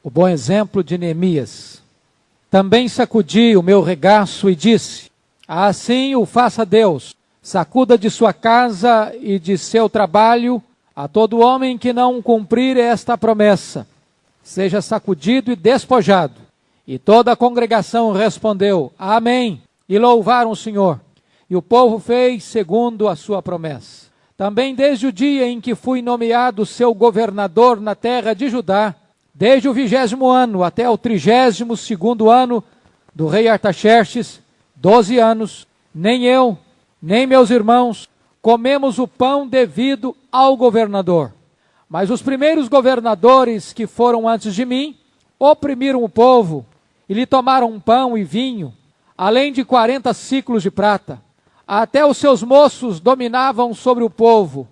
o bom exemplo de Neemias. Também sacudi o meu regaço e disse: assim o faça Deus, sacuda de sua casa e de seu trabalho a todo homem que não cumprir esta promessa, seja sacudido e despojado. E toda a congregação respondeu: amém, e louvaram o Senhor. E o povo fez segundo a sua promessa. Também desde o dia em que fui nomeado seu governador na terra de Judá, desde o 20º ano até o 32º ano do rei Artaxerxes, 12 anos, nem eu, nem meus irmãos, comemos o pão devido ao governador. Mas os primeiros governadores que foram antes de mim, oprimiram o povo, e lhe tomaram pão e vinho, além de 40 siclos de prata. Até os seus moços dominavam sobre o povo.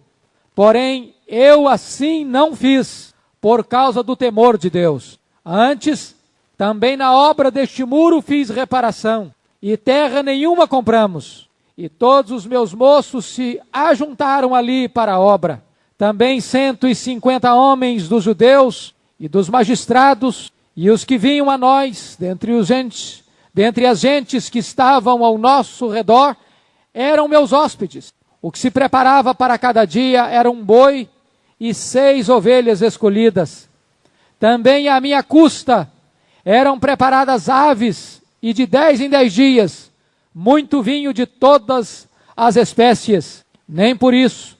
Porém, eu assim não fiz, por causa do temor de Deus. Antes, também na obra deste muro fiz reparação, e terra nenhuma compramos. E todos os meus moços se ajuntaram ali para a obra. Também 150 homens dos judeus e dos magistrados, e os que vinham a nós, dentre as gentes que estavam ao nosso redor, eram meus hóspedes. O que se preparava para cada dia era um boi e 6 ovelhas escolhidas. Também à minha custa eram preparadas aves, e de 10 em 10 dias, muito vinho de todas as espécies. Nem por isso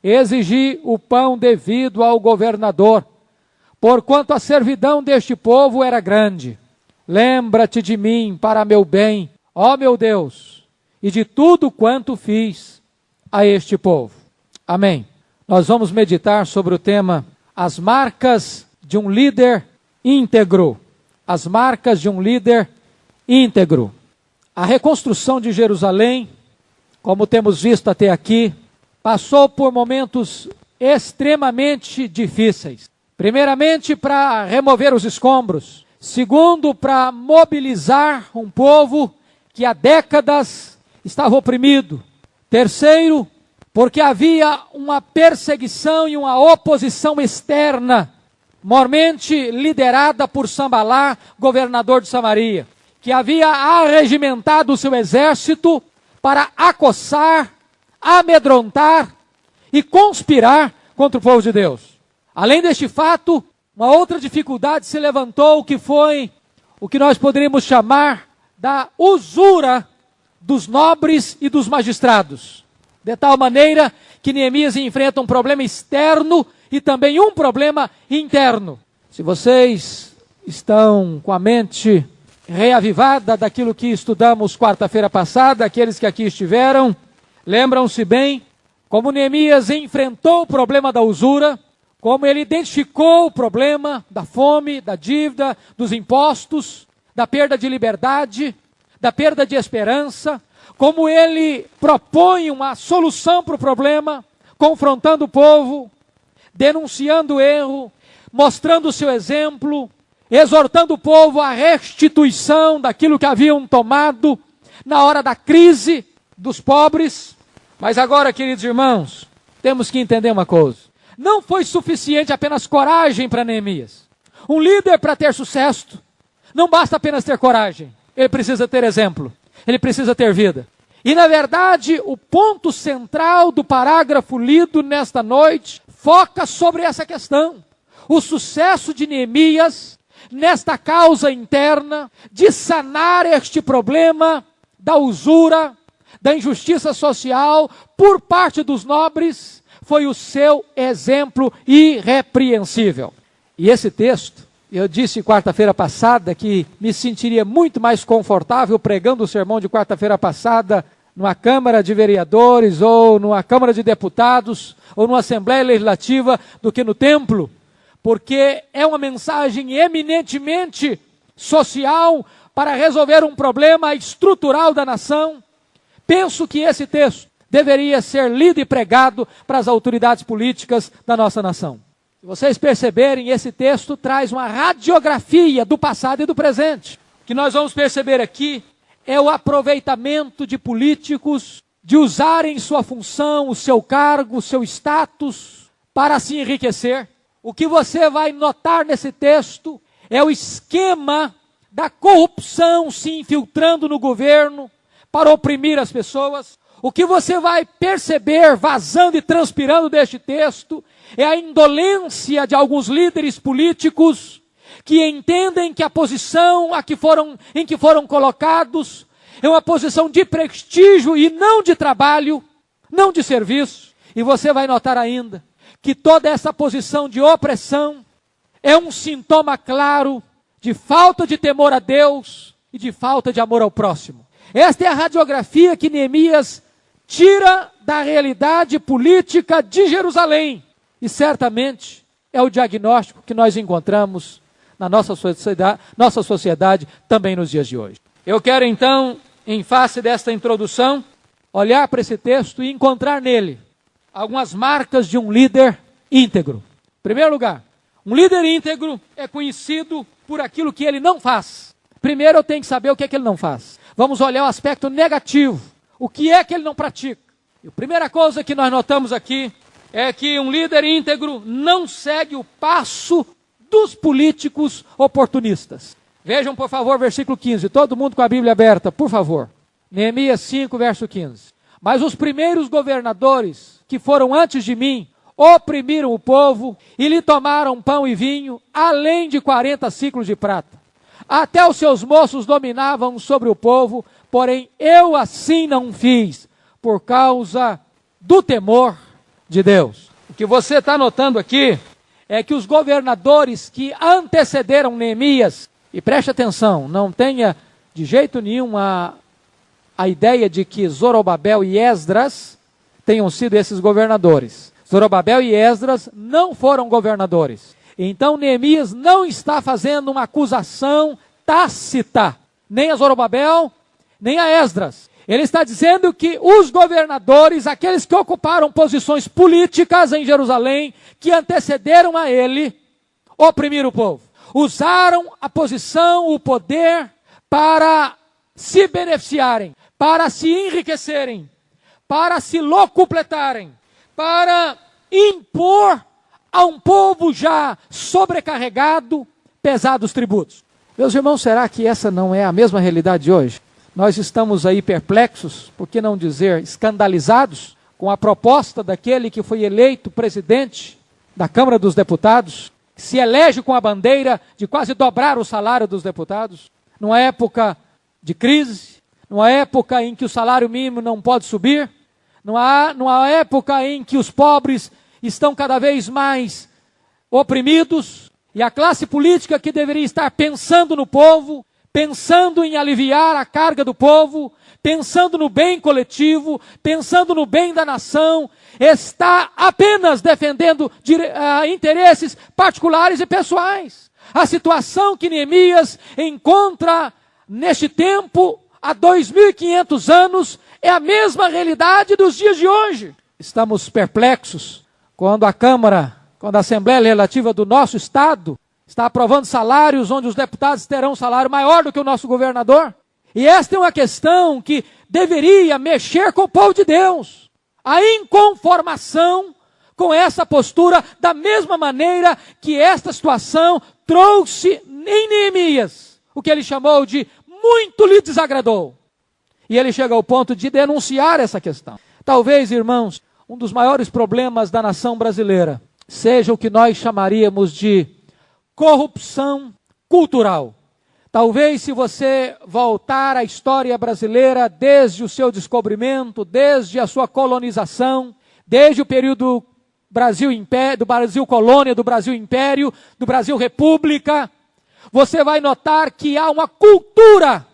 exigi o pão devido ao governador, porquanto a servidão deste povo era grande. Lembra-te de mim para meu bem, ó meu Deus, e de tudo quanto fiz a este povo. Amém. Nós vamos meditar sobre o tema as marcas de um líder íntegro. As marcas de um líder íntegro. A reconstrução de Jerusalém, como temos visto até aqui, passou por momentos extremamente difíceis. Primeiramente, para remover os escombros. Segundo, para mobilizar um povo que há décadas estava oprimido. Terceiro, porque havia uma perseguição e uma oposição externa, mormente liderada por Sambalá, governador de Samaria, que havia arregimentado o seu exército para acossar, amedrontar e conspirar contra o povo de Deus. Além deste fato, uma outra dificuldade se levantou, que foi o que nós poderíamos chamar da usura dos nobres e dos magistrados. De tal maneira que Neemias enfrenta um problema externo e também um problema interno. Se vocês estão com a mente reavivada daquilo que estudamos quarta-feira passada, aqueles que aqui estiveram, lembram-se bem como Neemias enfrentou o problema da usura, como ele identificou o problema da fome, da dívida, dos impostos, da perda de liberdade, da perda de esperança, como ele propõe uma solução para o problema, confrontando o povo, denunciando o erro, mostrando o seu exemplo, exortando o povo à restituição daquilo que haviam tomado na hora da crise dos pobres. Mas agora, queridos irmãos, temos que entender uma coisa. Não foi suficiente apenas coragem para Neemias. Um líder, para ter sucesso, não basta apenas ter coragem. Ele precisa ter exemplo. Ele precisa ter vida. E na verdade, o ponto central do parágrafo lido nesta noite foca sobre essa questão. O sucesso de Neemias nesta causa interna de sanar este problema da usura, da injustiça social por parte dos nobres, foi o seu exemplo irrepreensível. E esse texto, eu disse quarta-feira passada que me sentiria muito mais confortável pregando o sermão de quarta-feira passada numa Câmara de Vereadores, ou numa Câmara de Deputados, ou numa Assembleia Legislativa, do que no templo, porque é uma mensagem eminentemente social para resolver um problema estrutural da nação. Penso que esse texto deveria ser lido e pregado para as autoridades políticas da nossa nação. Se vocês perceberem, esse texto traz uma radiografia do passado e do presente. O que nós vamos perceber aqui é o aproveitamento de políticos de usarem sua função, o seu cargo, o seu status para se enriquecer. O que você vai notar nesse texto é o esquema da corrupção se infiltrando no governo para oprimir as pessoas. O que você vai perceber vazando e transpirando deste texto é a indolência de alguns líderes políticos que entendem que a posição em que foram colocados é uma posição de prestígio e não de trabalho, não de serviço. E você vai notar ainda que toda essa posição de opressão é um sintoma claro de falta de temor a Deus e de falta de amor ao próximo. Esta é a radiografia que Neemias tira da realidade política de Jerusalém. E certamente é o diagnóstico que nós encontramos na nossa sociedade também nos dias de hoje. Eu quero então, em face desta introdução, olhar para esse texto e encontrar nele algumas marcas de um líder íntegro. Em primeiro lugar, um líder íntegro é conhecido por aquilo que ele não faz. Primeiro eu tenho que saber o que é que ele não faz. Vamos olhar o aspecto negativo. O que é que ele não pratica? E a primeira coisa que nós notamos aqui é que um líder íntegro não segue o passo dos políticos oportunistas. Vejam, por favor, versículo 15. Todo mundo com a Bíblia aberta, por favor. Neemias 5, verso 15. Mas os primeiros governadores que foram antes de mim oprimiram o povo e lhe tomaram pão e vinho, além de 40 ciclos de prata. Até os seus moços dominavam sobre o povo, porém eu assim não fiz, por causa do temor de Deus. O que você está notando aqui é que os governadores que antecederam Neemias, e preste atenção, não tenha de jeito nenhum a ideia de que Zorobabel e Esdras tenham sido esses governadores. Zorobabel e Esdras não foram governadores. Então Neemias não está fazendo uma acusação tácita, nem a Zorobabel, nem a Esdras. Ele está dizendo que os governadores, aqueles que ocuparam posições políticas em Jerusalém, que antecederam a ele, oprimiram o povo. Usaram a posição, o poder para se beneficiarem, para se enriquecerem, para se locupletarem, para impor a um povo já sobrecarregado pesados tributos. Meus irmãos, será que essa não é a mesma realidade de hoje? Nós estamos aí perplexos, por que não dizer escandalizados, com a proposta daquele que foi eleito presidente da Câmara dos Deputados, que se elege com a bandeira de quase dobrar o salário dos deputados, numa época de crise, numa época em que o salário mínimo não pode subir, numa época em que os pobres estão cada vez mais oprimidos, e a classe política que deveria estar pensando no povo, pensando em aliviar a carga do povo, pensando no bem coletivo, pensando no bem da nação, está apenas defendendo interesses particulares e pessoais. A situação que Neemias encontra neste tempo, há 2.500 anos, é a mesma realidade dos dias de hoje. Estamos perplexos quando a Assembleia Legislativa do nosso Estado está aprovando salários onde os deputados terão um salário maior do que o nosso governador. E esta é uma questão que deveria mexer com o povo de Deus. A inconformação com essa postura, da mesma maneira que esta situação trouxe em Neemias o que ele chamou de muito lhe desagradou. E ele chega ao ponto de denunciar essa questão. Talvez, irmãos, um dos maiores problemas da nação brasileira seja o que nós chamaríamos de corrupção cultural. Talvez, se você voltar à história brasileira desde o seu descobrimento, desde a sua colonização, desde o período do Brasil colônia, do Brasil império, do Brasil república, você vai notar que há uma cultura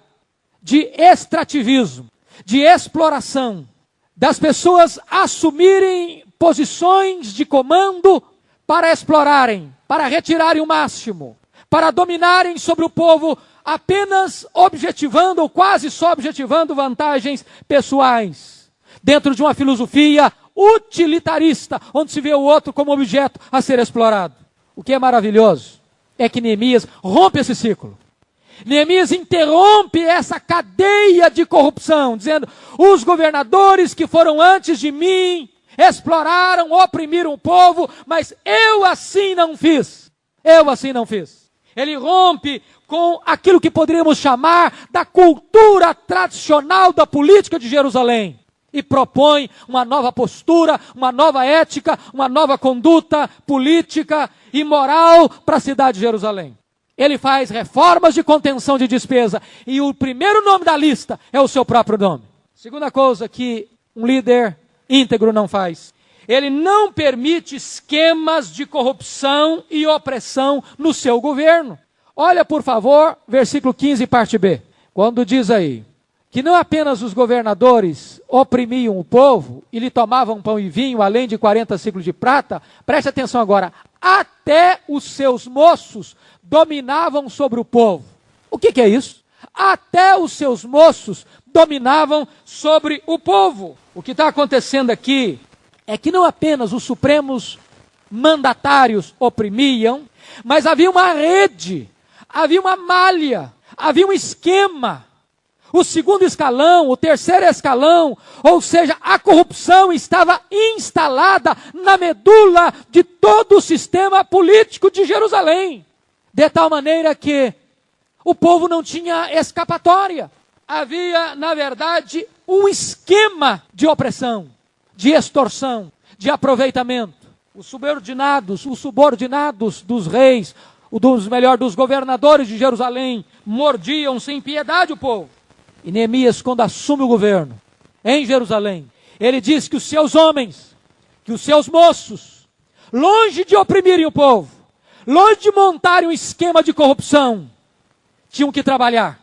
de extrativismo, de exploração, das pessoas assumirem posições de comando para explorarem, para retirarem o máximo, para dominarem sobre o povo, apenas objetivando ou quase só objetivando vantagens pessoais, dentro de uma filosofia utilitarista, onde se vê o outro como objeto a ser explorado. O que é maravilhoso é que Neemias rompe esse ciclo. Neemias interrompe essa cadeia de corrupção, dizendo: os governadores que foram antes de mim exploraram, oprimiram o povo, mas eu assim não fiz. Eu assim não fiz. Ele rompe com aquilo que poderíamos chamar da cultura tradicional da política de Jerusalém. E propõe uma nova postura, uma nova ética, uma nova conduta política e moral para a cidade de Jerusalém. Ele faz reformas de contenção de despesa. E o primeiro nome da lista é o seu próprio nome. Segunda coisa que um líder íntegro não faz. Ele não permite esquemas de corrupção e opressão no seu governo. Olha, por favor, versículo 15, parte B. Quando diz aí que não apenas os governadores oprimiam o povo e lhe tomavam pão e vinho, além de 40 ciclos de prata, preste atenção agora, até os seus moços dominavam sobre o povo. O que é isso? Até os seus moços dominavam sobre o povo. O que está acontecendo aqui é que não apenas os supremos mandatários oprimiam, mas havia uma rede, havia uma malha, havia um esquema. O segundo escalão, o terceiro escalão, ou seja, a corrupção estava instalada na medula de todo o sistema político de Jerusalém. De tal maneira que o povo não tinha escapatória. Havia, na verdade, um esquema de opressão, de extorsão, de aproveitamento. Os subordinados dos reis, dos governadores de Jerusalém, mordiam sem piedade o povo. E Neemias, quando assume o governo em Jerusalém, ele diz que os seus homens, que os seus moços, longe de oprimirem o povo, longe de montarem um esquema de corrupção, tinham que trabalhar,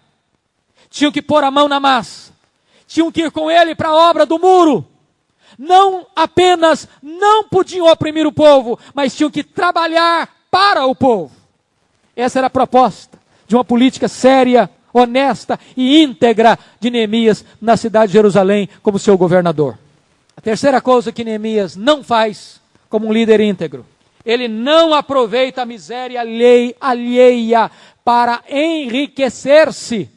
tinham que pôr a mão na massa, tinham que ir com ele para a obra do muro. Não apenas não podiam oprimir o povo, mas tinham que trabalhar para o povo. Essa era a proposta de uma política séria, honesta e íntegra de Neemias na cidade de Jerusalém como seu governador. A terceira coisa que Neemias não faz como um líder íntegro, ele não aproveita a miséria alheia para enriquecer-se.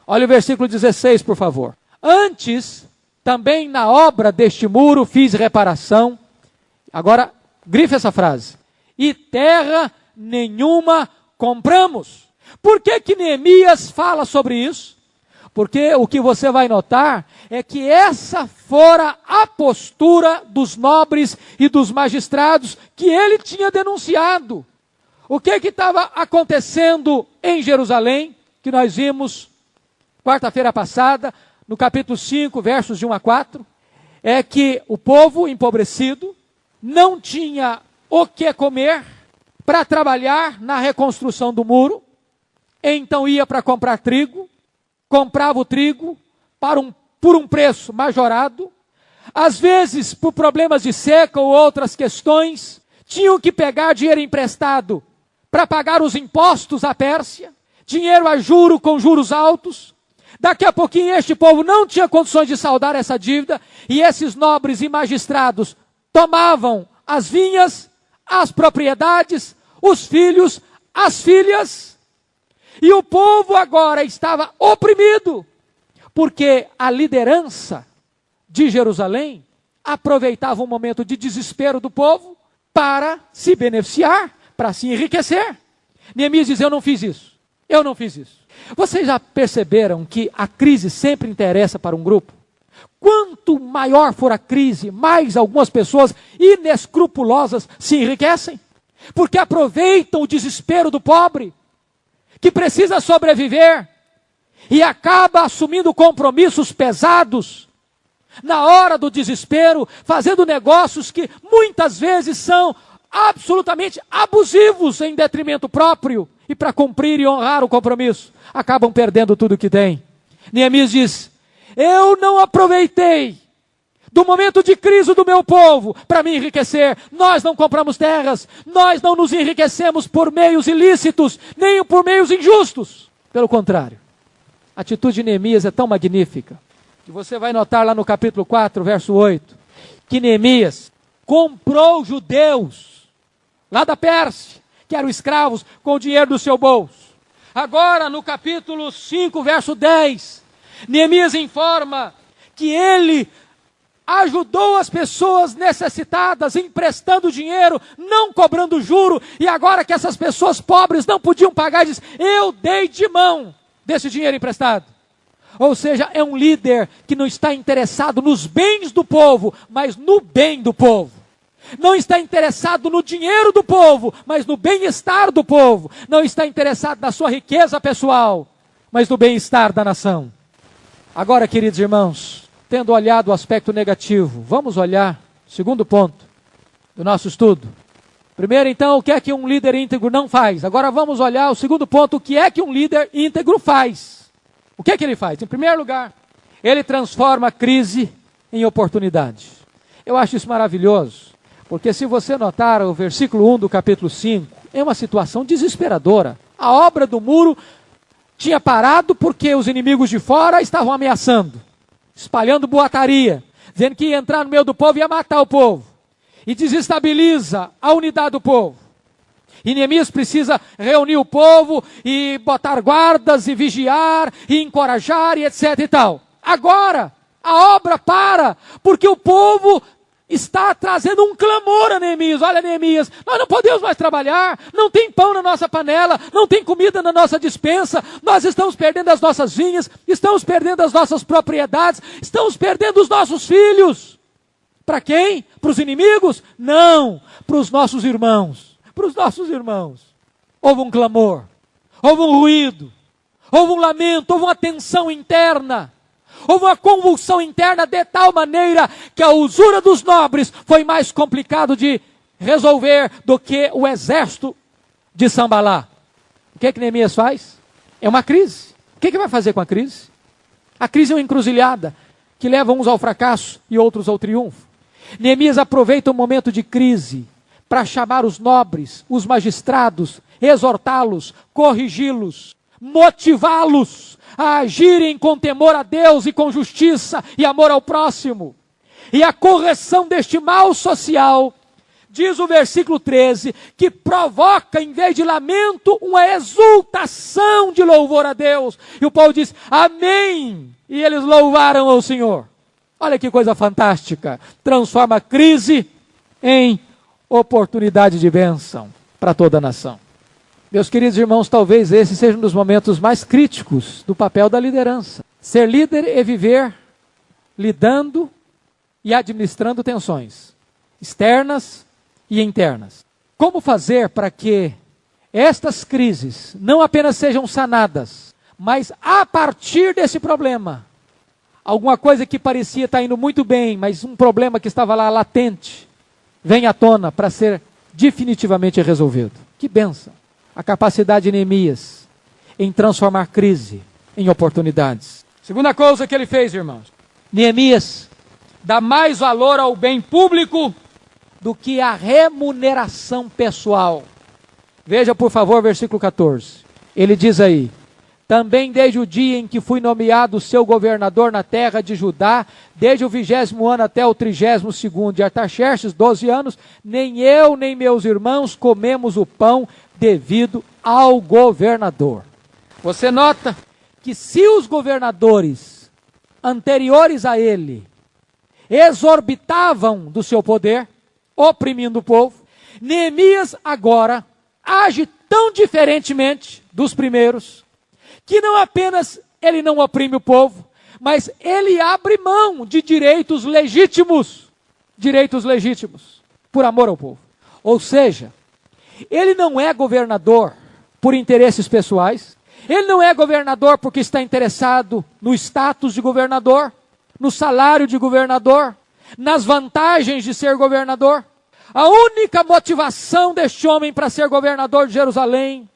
Olha o versículo 16, por favor. Antes, também na obra deste muro fiz reparação. Agora, grife essa frase. E terra nenhuma compramos. Por que Neemias fala sobre isso? Porque o que você vai notar é que essa fora a postura dos nobres e dos magistrados que ele tinha denunciado. O que estava acontecendo em Jerusalém, que nós vimos quarta-feira passada, no capítulo 5, versos de 1 a 4, é que o povo empobrecido não tinha o que comer para trabalhar na reconstrução do muro, então ia para comprar trigo, comprava o trigo por um preço majorado, às vezes por problemas de seca ou outras questões, tinham que pegar dinheiro emprestado para pagar os impostos à Pérsia, dinheiro a juro com juros altos. Daqui a pouquinho este povo não tinha condições de saldar essa dívida, e esses nobres e magistrados tomavam as vinhas, as propriedades, os filhos, as filhas, e o povo agora estava oprimido, porque a liderança de Jerusalém aproveitava um momento de desespero do povo para se beneficiar, para se enriquecer. Neemias diz, eu não fiz isso. Vocês já perceberam que a crise sempre interessa para um grupo? Quanto maior for a crise, mais algumas pessoas inescrupulosas se enriquecem, porque aproveitam o desespero do pobre, que precisa sobreviver, e acaba assumindo compromissos pesados, na hora do desespero, fazendo negócios que muitas vezes são absolutamente abusivos em detrimento próprio, e para cumprir e honrar o compromisso, acabam perdendo tudo o que tem. Neemias diz, eu não aproveitei do momento de crise do meu povo para me enriquecer. Nós não compramos terras, nós não nos enriquecemos por meios ilícitos, nem por meios injustos. Pelo contrário, a atitude de Neemias é tão magnífica, que você vai notar lá no capítulo 4, verso 8, que Neemias comprou judeus lá da Pérsia, que eram escravos, com o dinheiro do seu bolso. Agora, no capítulo 5, verso 10, Neemias informa que ele ajudou as pessoas necessitadas, emprestando dinheiro, não cobrando juro, e agora que essas pessoas pobres não podiam pagar, diz: eu dei de mão desse dinheiro emprestado. Ou seja, é um líder que não está interessado nos bens do povo, mas no bem do povo. Não está interessado no dinheiro do povo, mas no bem-estar do povo. Não está interessado na sua riqueza pessoal, mas no bem-estar da nação. Agora, queridos irmãos, tendo olhado o aspecto negativo, vamos olhar o segundo ponto do nosso estudo. Primeiro, então, o que é que um líder íntegro não faz? Agora vamos olhar o segundo ponto, o que é que um líder íntegro faz? O que é que ele faz? Em primeiro lugar, ele transforma a crise em oportunidade. Eu acho isso maravilhoso, porque se você notar o versículo 1 do capítulo 5, é uma situação desesperadora. A obra do muro tinha parado porque os inimigos de fora estavam ameaçando, espalhando boataria, dizendo que ia entrar no meio do povo e ia matar o povo. E desestabiliza a unidade do povo. E Neemias precisa reunir o povo e botar guardas e vigiar e encorajar e etc e tal. Agora, a obra para, porque o povo está trazendo um clamor a Neemias. Olha, Neemias, nós não podemos mais trabalhar, não tem pão na nossa panela, não tem comida na nossa despensa, nós estamos perdendo as nossas vinhas, estamos perdendo as nossas propriedades, estamos perdendo os nossos filhos. Para quem? Para os inimigos? Não, para os nossos irmãos. Para os nossos irmãos. Houve um clamor, houve um ruído, houve um lamento, houve uma tensão interna, houve uma convulsão interna de tal maneira que a usura dos nobres foi mais complicado de resolver do que o exército de Sambalá. O que é que Neemias faz? É uma crise. O que é que vai fazer com a crise? A crise é uma encruzilhada que leva uns ao fracasso e outros ao triunfo. Neemias aproveita o momento de crise para chamar os nobres, os magistrados, exortá-los, corrigi-los, motivá-los a agirem com temor a Deus e com justiça e amor ao próximo. E a correção deste mal social, diz o versículo 13, que provoca, em vez de lamento, uma exultação de louvor a Deus. E o povo diz: amém! E eles louvaram ao Senhor. Olha que coisa fantástica. Transforma a crise em oportunidade de bênção para toda a nação. Meus queridos irmãos, talvez esse seja um dos momentos mais críticos do papel da liderança. Ser líder é viver lidando e administrando tensões externas e internas. Como fazer para que estas crises não apenas sejam sanadas, mas a partir desse problema, alguma coisa que parecia estar indo muito bem, mas um problema que estava lá latente, vem à tona para ser definitivamente resolvido. Que bênção! A capacidade de Neemias em transformar crise em oportunidades. Segunda coisa que ele fez, irmãos. Neemias dá mais valor ao bem público do que a remuneração pessoal. Veja, por favor, versículo 14. Ele diz aí: também desde o dia em que fui nomeado seu governador na terra de Judá, desde o 20º ano até o 32º de Artaxerxes, 12 anos, nem eu nem meus irmãos comemos o pão devido ao governador. Você nota que se os governadores anteriores a ele exorbitavam do seu poder, oprimindo o povo, Neemias agora age tão diferentemente dos primeiros, que não apenas ele não oprime o povo, mas ele abre mão de direitos legítimos, por amor ao povo. Ou seja, ele não é governador por interesses pessoais, ele não é governador porque está interessado no status de governador, no salário de governador, nas vantagens de ser governador. A única motivação deste homem para ser governador de Jerusalém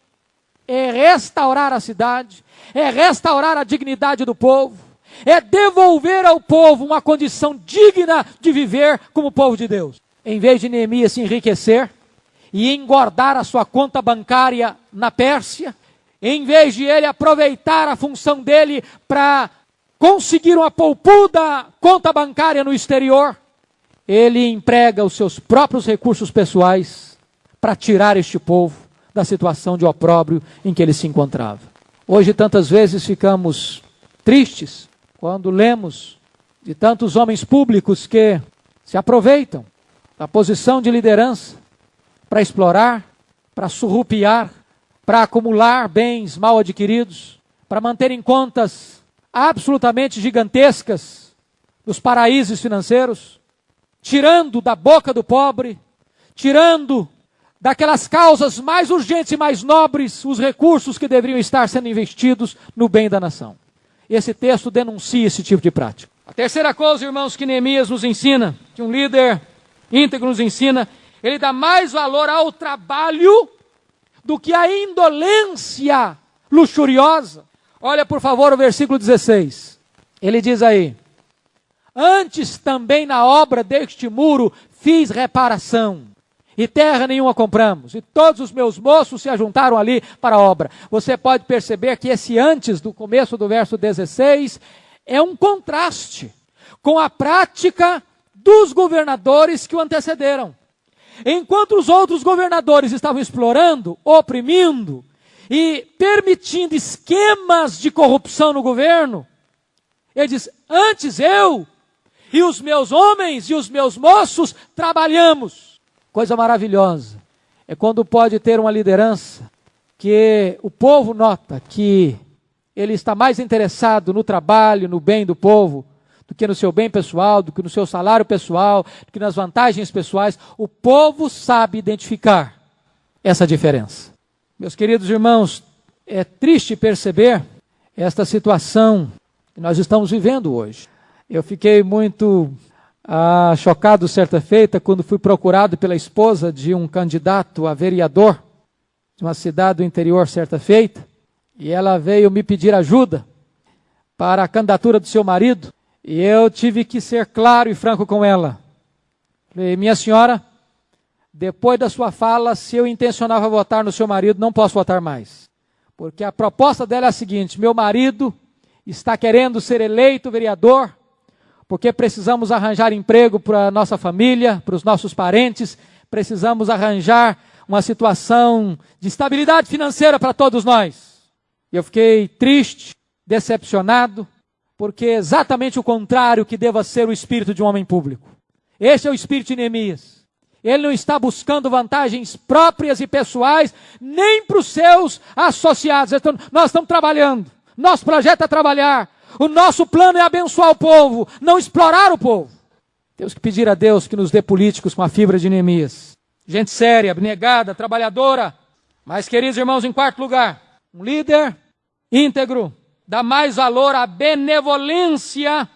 é restaurar a cidade, é restaurar a dignidade do povo, é devolver ao povo uma condição digna de viver como povo de Deus. Em vez de Neemias se enriquecer e engordar a sua conta bancária na Pérsia, em vez de ele aproveitar a função dele para conseguir uma poupuda conta bancária no exterior, ele emprega os seus próprios recursos pessoais para tirar este povo da situação de opróbrio em que ele se encontrava. Hoje tantas vezes ficamos tristes quando lemos de tantos homens públicos que se aproveitam da posição de liderança para explorar, para surrupiar, para acumular bens mal adquiridos, para manterem contas absolutamente gigantescas nos paraísos financeiros, tirando da boca do pobre, tirando daquelas causas mais urgentes e mais nobres os recursos que deveriam estar sendo investidos no bem da nação. Esse texto denuncia esse tipo de prática. A terceira coisa, irmãos, que Neemias nos ensina, que um líder íntegro nos ensina, ele dá mais valor ao trabalho do que à indolência luxuriosa. Olha, por favor, o versículo 16. Ele diz aí: antes também na obra deste muro fiz reparação, e terra nenhuma compramos, e todos os meus moços se ajuntaram ali para a obra. Você pode perceber que esse antes do começo do verso 16 é um contraste com a prática dos governadores que o antecederam. Enquanto os outros governadores estavam explorando, oprimindo e permitindo esquemas de corrupção no governo, ele diz: antes eu e os meus homens e os meus moços trabalhamos. Coisa maravilhosa é quando pode ter uma liderança que o povo nota que ele está mais interessado no trabalho, no bem do povo, do que no seu bem pessoal, do que no seu salário pessoal, do que nas vantagens pessoais. O povo sabe identificar essa diferença. Meus queridos irmãos, é triste perceber esta situação que nós estamos vivendo hoje. Eu fiquei muito chocado certa feita quando fui procurado pela esposa de um candidato a vereador de uma cidade do interior certa feita, e ela veio me pedir ajuda para a candidatura do seu marido, e eu tive que ser claro e franco com ela. Falei: minha senhora, depois da sua fala, se eu intencionava votar no seu marido, não posso votar mais. Porque a proposta dela é a seguinte: meu marido está querendo ser eleito vereador, porque precisamos arranjar emprego para a nossa família, para os nossos parentes, precisamos arranjar uma situação de estabilidade financeira para todos nós. Eu fiquei triste, decepcionado, porque é exatamente o contrário que deva ser o espírito de um homem público. Este é o espírito de Neemias. Ele não está buscando vantagens próprias e pessoais, nem para os seus associados. Nós estamos trabalhando, nosso projeto é trabalhar, o nosso plano é abençoar o povo, não explorar o povo. Temos que pedir a Deus que nos dê políticos com a fibra de Neemias. Gente séria, abnegada, trabalhadora. Mas, queridos irmãos, em quarto lugar, um líder íntegro dá mais valor à benevolência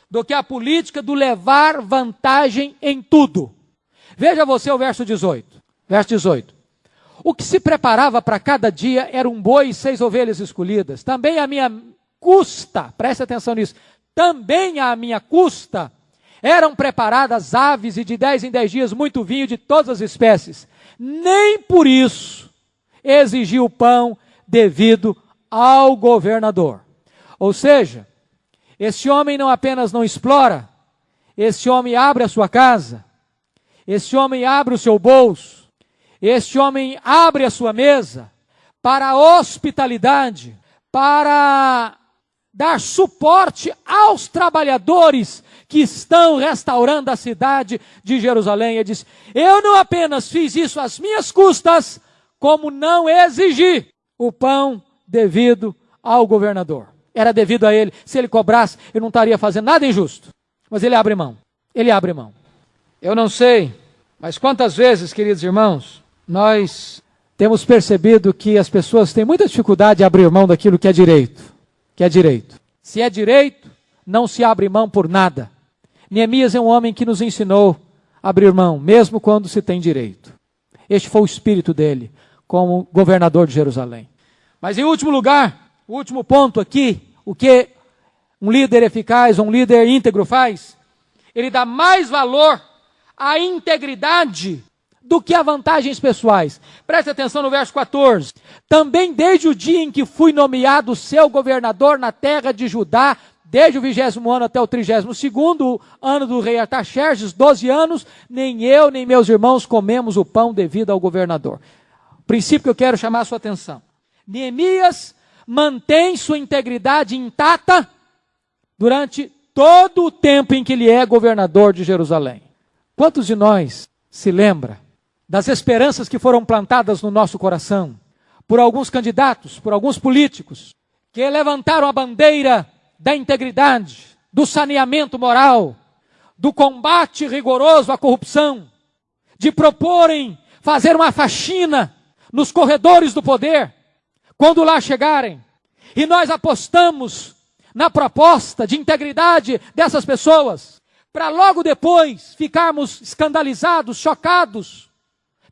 do que à política do levar vantagem em tudo. Veja você o verso 18. Verso 18. O que se preparava para cada dia era um boi e 6 ovelhas escolhidas. Também a minha custa, preste atenção nisso, também à minha custa eram preparadas aves e de 10 em 10 dias muito vinho de todas as espécies. Nem por isso exigiu o pão devido ao governador. Ou seja, esse homem não apenas não explora, esse homem abre a sua casa, esse homem abre o seu bolso, esse homem abre a sua mesa para a hospitalidade, para dar suporte aos trabalhadores que estão restaurando a cidade de Jerusalém. Ele diz: eu não apenas fiz isso às minhas custas, como não exigi o pão devido ao governador. Era devido a ele. Se ele cobrasse, eu não estaria fazendo nada injusto. Mas ele abre mão. Ele abre mão. Eu não sei, mas quantas vezes, queridos irmãos, nós temos percebido que as pessoas têm muita dificuldade de abrir mão daquilo que é direito. Que é direito. Se é direito, não se abre mão por nada. Neemias é um homem que nos ensinou a abrir mão, mesmo quando se tem direito. Este foi o espírito dele, como governador de Jerusalém. Mas em último lugar, o último ponto aqui, o que um líder eficaz, um líder íntegro faz? Ele dá mais valor à integridade do que a vantagens pessoais. Preste atenção no verso 14. Também desde o dia em que fui nomeado seu governador na terra de Judá, desde o 20º ano até o 32º ano do rei Artaxerxes, 12 anos, nem eu nem meus irmãos comemos o pão devido ao governador. O princípio que eu quero chamar a sua atenção. Neemias mantém sua integridade intacta durante todo o tempo em que ele é governador de Jerusalém. Quantos de nós se lembra das esperanças que foram plantadas no nosso coração por alguns candidatos, por alguns políticos, que levantaram a bandeira da integridade, do saneamento moral, do combate rigoroso à corrupção, de proporem fazer uma faxina nos corredores do poder, quando lá chegarem. E nós apostamos na proposta de integridade dessas pessoas, para logo depois ficarmos escandalizados, chocados,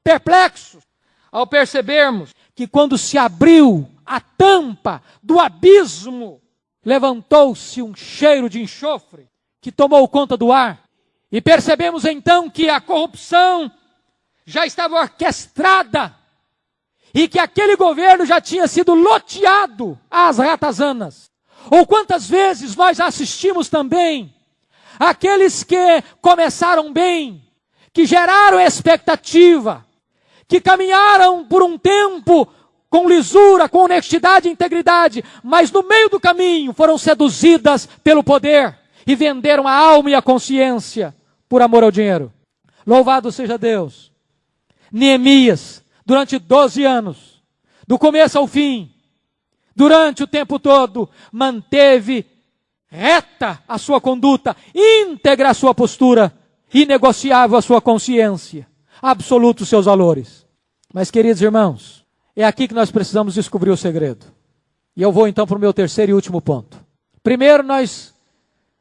perplexos, ao percebermos que quando se abriu a tampa do abismo, levantou-se um cheiro de enxofre que tomou conta do ar. E percebemos então que a corrupção já estava orquestrada e que aquele governo já tinha sido loteado às ratazanas. Ou quantas vezes nós assistimos também aqueles que começaram bem, que geraram expectativa, que caminharam por um tempo com lisura, com honestidade e integridade, mas no meio do caminho foram seduzidas pelo poder e venderam a alma e a consciência por amor ao dinheiro. Louvado seja Deus. Neemias, durante 12 anos, do começo ao fim, durante o tempo todo, manteve reta a sua conduta, íntegra a sua postura, inegociável a sua consciência, absoluto os seus valores. Mas, queridos irmãos, é aqui que nós precisamos descobrir o segredo. E eu vou então para o meu terceiro e último ponto. Primeiro, nós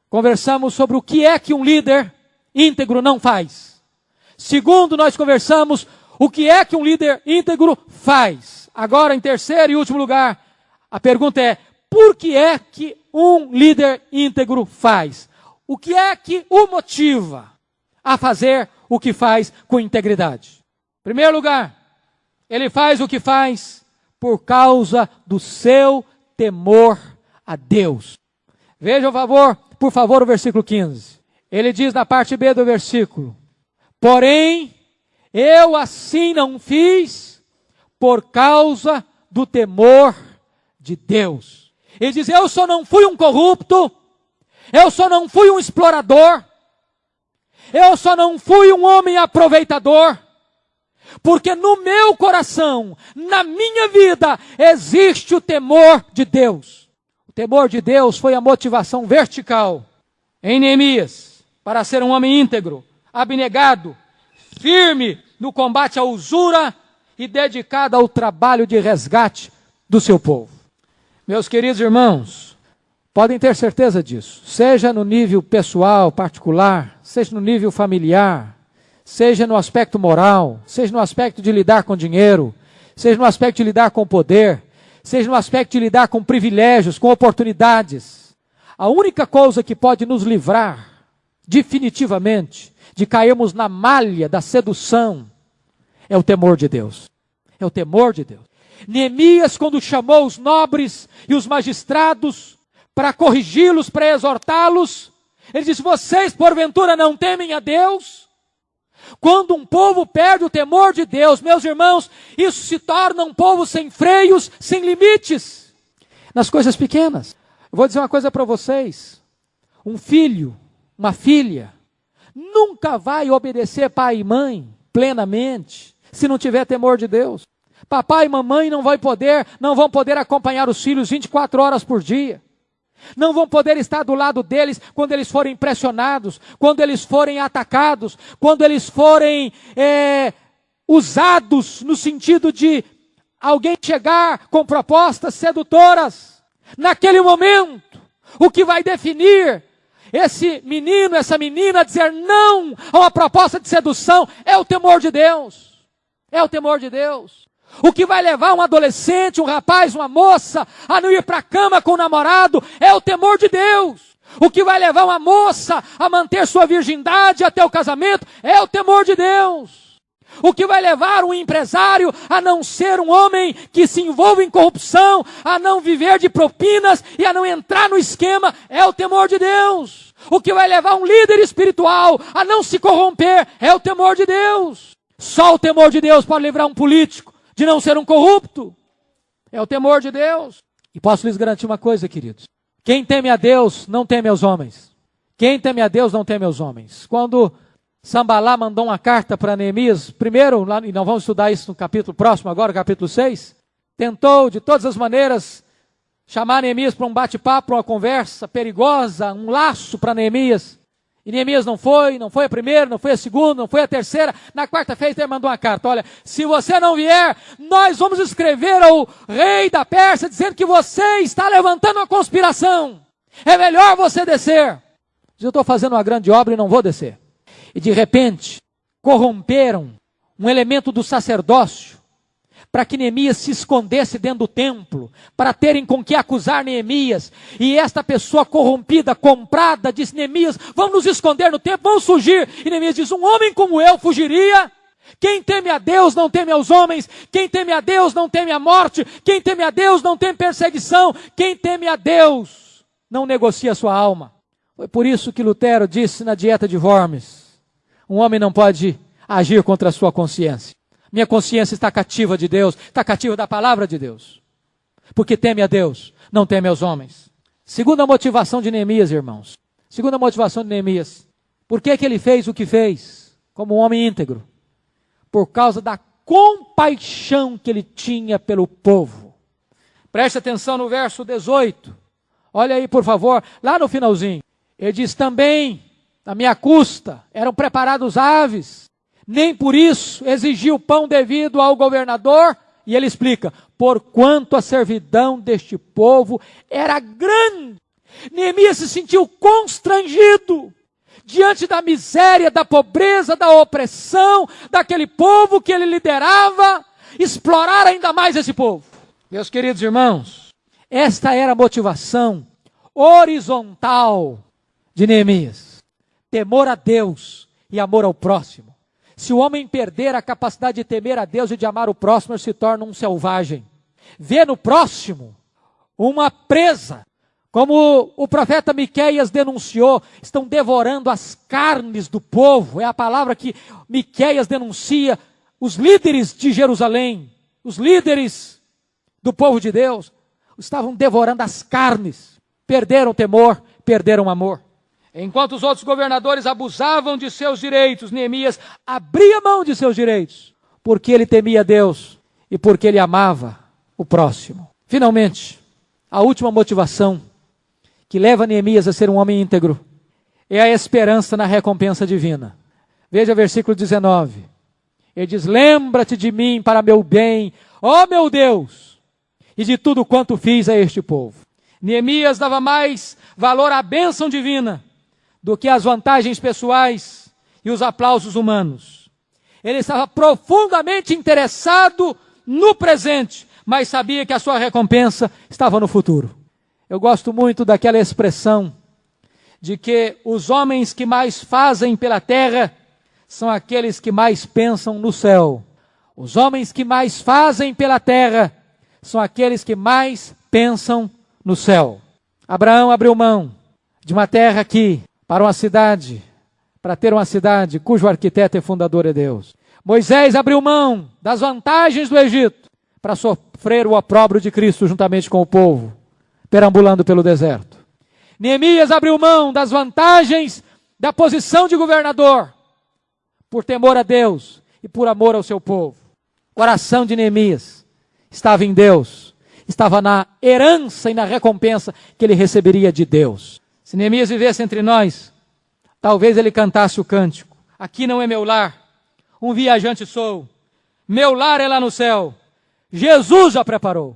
conversamos sobre o que é que um líder íntegro não faz. Segundo, nós conversamos o que é que um líder íntegro faz. Agora, em terceiro e último lugar, a pergunta é: por que é que um líder íntegro faz? O que é que o motiva a fazer o que faz com integridade? Em primeiro lugar, ele faz o que faz por causa do seu temor a Deus. Veja, por favor, o versículo 15. Ele diz na parte B do versículo: porém, eu assim não fiz por causa do temor de Deus. Ele diz: eu só não fui um corrupto, eu só não fui um explorador, eu só não fui um homem aproveitador, porque no meu coração, na minha vida, existe o temor de Deus. O temor de Deus foi a motivação vertical em Neemias para ser um homem íntegro, abnegado, firme no combate à usura e dedicado ao trabalho de resgate do seu povo. Meus queridos irmãos, podem ter certeza disso, seja no nível pessoal, particular, seja no nível familiar, seja no aspecto moral, seja no aspecto de lidar com dinheiro, seja no aspecto de lidar com poder, seja no aspecto de lidar com privilégios, com oportunidades. A única coisa que pode nos livrar definitivamente de cairmos na malha da sedução é o temor de Deus. É o temor de Deus. Neemias, quando chamou os nobres e os magistrados para corrigi-los, para exortá-los, ele disse: vocês porventura não temem a Deus? Quando um povo perde o temor de Deus, meus irmãos, isso se torna um povo sem freios, sem limites, nas coisas pequenas. Eu vou dizer uma coisa para vocês: um filho, uma filha, nunca vai obedecer pai e mãe plenamente se não tiver temor de Deus. Papai e mamãe não vão poder acompanhar os filhos 24 horas por dia. Não vão poder estar do lado deles quando eles forem pressionados, quando eles forem atacados, quando eles forem usados no sentido de alguém chegar com propostas sedutoras. Naquele momento, o que vai definir esse menino, essa menina, dizer não a uma proposta de sedução é o temor de Deus. É o temor de Deus. O que vai levar um adolescente, um rapaz, uma moça a não ir para a cama com o namorado é o temor de Deus. O que vai levar uma moça a manter sua virgindade até o casamento é o temor de Deus. O que vai levar um empresário a não ser um homem que se envolve em corrupção, a não viver de propinas e a não entrar no esquema é o temor de Deus. O que vai levar um líder espiritual a não se corromper é o temor de Deus. Só o temor de Deus pode livrar um político de não ser um corrupto. É o temor de Deus. E posso lhes garantir uma coisa, queridos: quem teme a Deus não teme aos homens. Quem teme a Deus não teme aos homens. Quando Sambalá mandou uma carta para Neemias, primeiro, e nós vamos estudar isso no capítulo próximo agora, capítulo 6, tentou de todas as maneiras chamar Neemias para um bate-papo, para uma conversa perigosa, um laço para Neemias. E Neemias não foi a primeira, não foi a segunda, não foi a terceira. Na quarta-feira ele mandou uma carta: olha, se você não vier, nós vamos escrever ao rei da Pérsia dizendo que você está levantando uma conspiração. É melhor você descer. Eu estou fazendo uma grande obra e não vou descer. E de repente, corromperam um elemento do sacerdócio para que Neemias se escondesse dentro do templo, para terem com que acusar Neemias. E esta pessoa corrompida, comprada, disse: Neemias, vamos nos esconder no templo, vamos fugir. E Neemias diz: um homem como eu fugiria? Quem teme a Deus não teme aos homens. Quem teme a Deus não teme a morte. Quem teme a Deus não teme perseguição. Quem teme a Deus não negocia a sua alma. Foi por isso que Lutero disse na Dieta de Worms: um homem não pode agir contra a sua consciência. Minha consciência está cativa de Deus, está cativa da palavra de Deus. Porque teme a Deus, não teme aos homens. Segunda motivação de Neemias, irmãos. Segunda motivação de Neemias. Por que ele fez o que fez? Como um homem íntegro. Por causa da compaixão que ele tinha pelo povo. Preste atenção no verso 18. Olha aí, por favor, lá no finalzinho. Ele diz: também, à minha custa, eram preparados aves. Nem por isso exigiu pão devido ao governador. E ele explica: porquanto a servidão deste povo era grande. Neemias se sentiu constrangido diante da miséria, da pobreza, da opressão daquele povo que ele liderava, explorar ainda mais esse povo. Meus queridos irmãos, esta era a motivação horizontal de Neemias: temor a Deus e amor ao próximo. Se o homem perder a capacidade de temer a Deus e de amar o próximo, ele se torna um selvagem. Vê no próximo uma presa. Como o profeta Miqueias denunciou, estão devorando as carnes do povo. É a palavra que Miqueias denuncia. Os líderes de Jerusalém, os líderes do povo de Deus, estavam devorando as carnes. Perderam o temor, perderam o amor. Enquanto os outros governadores abusavam de seus direitos, Neemias abria mão de seus direitos, porque ele temia Deus e porque ele amava o próximo. Finalmente, a última motivação que leva Neemias a ser um homem íntegro é a esperança na recompensa divina. Veja o versículo 19. Ele diz: lembra-te de mim para meu bem, ó meu Deus, e de tudo quanto fiz a este povo. Neemias dava mais valor à bênção divina do que as vantagens pessoais e os aplausos humanos. Ele estava profundamente interessado no presente, mas sabia que a sua recompensa estava no futuro. Eu gosto muito daquela expressão de que os homens que mais fazem pela terra são aqueles que mais pensam no céu. Os homens que mais fazem pela terra são aqueles que mais pensam no céu. Abraão abriu mão de uma terra aqui para uma cidade, para ter uma cidade cujo arquiteto e fundador é Deus. Moisés abriu mão das vantagens do Egito para sofrer o opróbrio de Cristo juntamente com o povo, perambulando pelo deserto. Neemias abriu mão das vantagens da posição de governador, por temor a Deus e por amor ao seu povo. O coração de Neemias estava em Deus, estava na herança e na recompensa que ele receberia de Deus. Se Neemias vivesse entre nós, talvez ele cantasse o cântico: aqui não é meu lar, um viajante sou, meu lar é lá no céu, Jesus já preparou.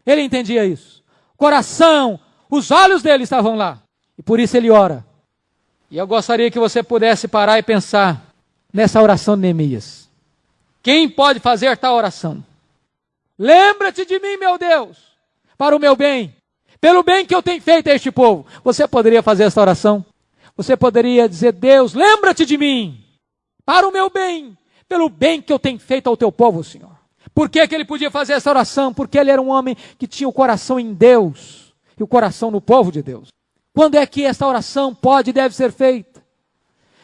Ele entendia isso. Coração, os olhos dele estavam lá, e por isso ele ora. E eu gostaria que você pudesse parar e pensar nessa oração de Neemias. Quem pode fazer tal oração? Lembra-te de mim, meu Deus, para o meu bem, pelo bem que eu tenho feito a este povo. Você poderia fazer essa oração? Você poderia dizer: Deus, lembra-te de mim, para o meu bem, pelo bem que eu tenho feito ao teu povo, Senhor. Por que ele podia fazer essa oração? Porque ele era um homem que tinha o coração em Deus e o coração no povo de Deus. Quando é que esta oração pode e deve ser feita?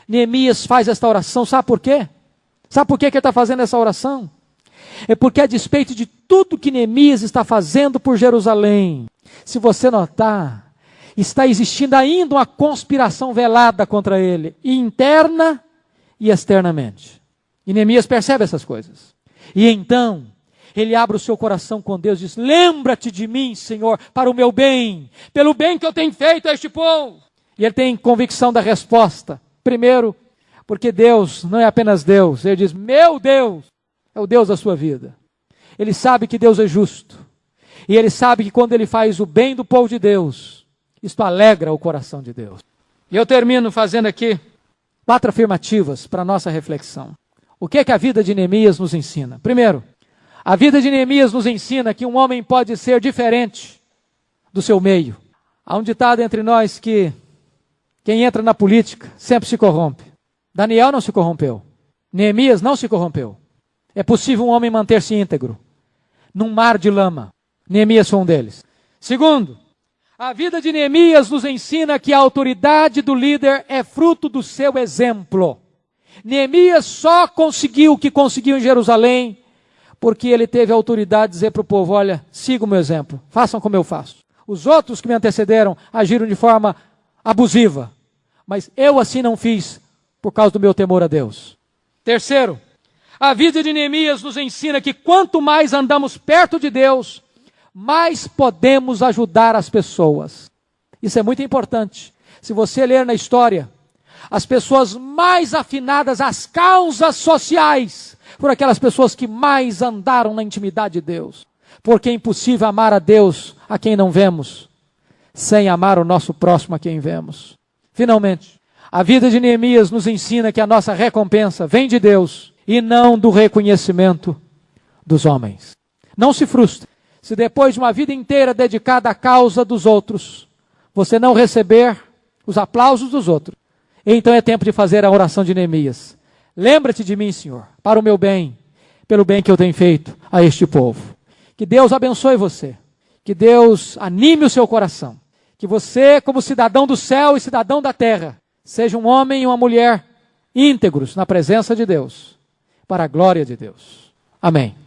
Neemias faz esta oração, sabe por quê? Sabe por que ele está fazendo essa oração? É porque, a despeito de tudo que Neemias está fazendo por Jerusalém, se você notar, está existindo ainda uma conspiração velada contra ele, interna e externamente. E Neemias percebe essas coisas. E então, ele abre o seu coração com Deus e diz: lembra-te de mim, Senhor, para o meu bem, pelo bem que eu tenho feito a este povo. E ele tem convicção da resposta. Primeiro, porque Deus não é apenas Deus. Ele diz: meu Deus é o Deus da sua vida. Ele sabe que Deus é justo. E ele sabe que quando ele faz o bem do povo de Deus, isto alegra o coração de Deus. E eu termino fazendo aqui 4 afirmativas para a nossa reflexão. O que é que a vida de Neemias nos ensina? Primeiro, a vida de Neemias nos ensina que um homem pode ser diferente do seu meio. Há um ditado entre nós que quem entra na política sempre se corrompe. Daniel não se corrompeu. Neemias não se corrompeu. É possível um homem manter-se íntegro num mar de lama. Neemias foi um deles. Segundo, a vida de Neemias nos ensina que a autoridade do líder é fruto do seu exemplo. Neemias só conseguiu o que conseguiu em Jerusalém porque ele teve a autoridade de dizer para o povo: olha, siga o meu exemplo, façam como eu faço. Os outros que me antecederam agiram de forma abusiva, mas eu assim não fiz por causa do meu temor a Deus. Terceiro, a vida de Neemias nos ensina que quanto mais andamos perto de Deus, mais podemos ajudar as pessoas. Isso é muito importante. Se você ler na história, as pessoas mais afinadas às causas sociais foram aquelas pessoas que mais andaram na intimidade de Deus. Porque é impossível amar a Deus a quem não vemos, sem amar o nosso próximo a quem vemos. Finalmente, a vida de Neemias nos ensina que a nossa recompensa vem de Deus e não do reconhecimento dos homens. Não se frustre se depois de uma vida inteira dedicada à causa dos outros, você não receber os aplausos dos outros. Então é tempo de fazer a oração de Neemias. Lembra-te de mim, Senhor, para o meu bem, pelo bem que eu tenho feito a este povo. Que Deus abençoe você. Que Deus anime o seu coração. Que você, como cidadão do céu e cidadão da terra, seja um homem e uma mulher íntegros na presença de Deus, para a glória de Deus. Amém.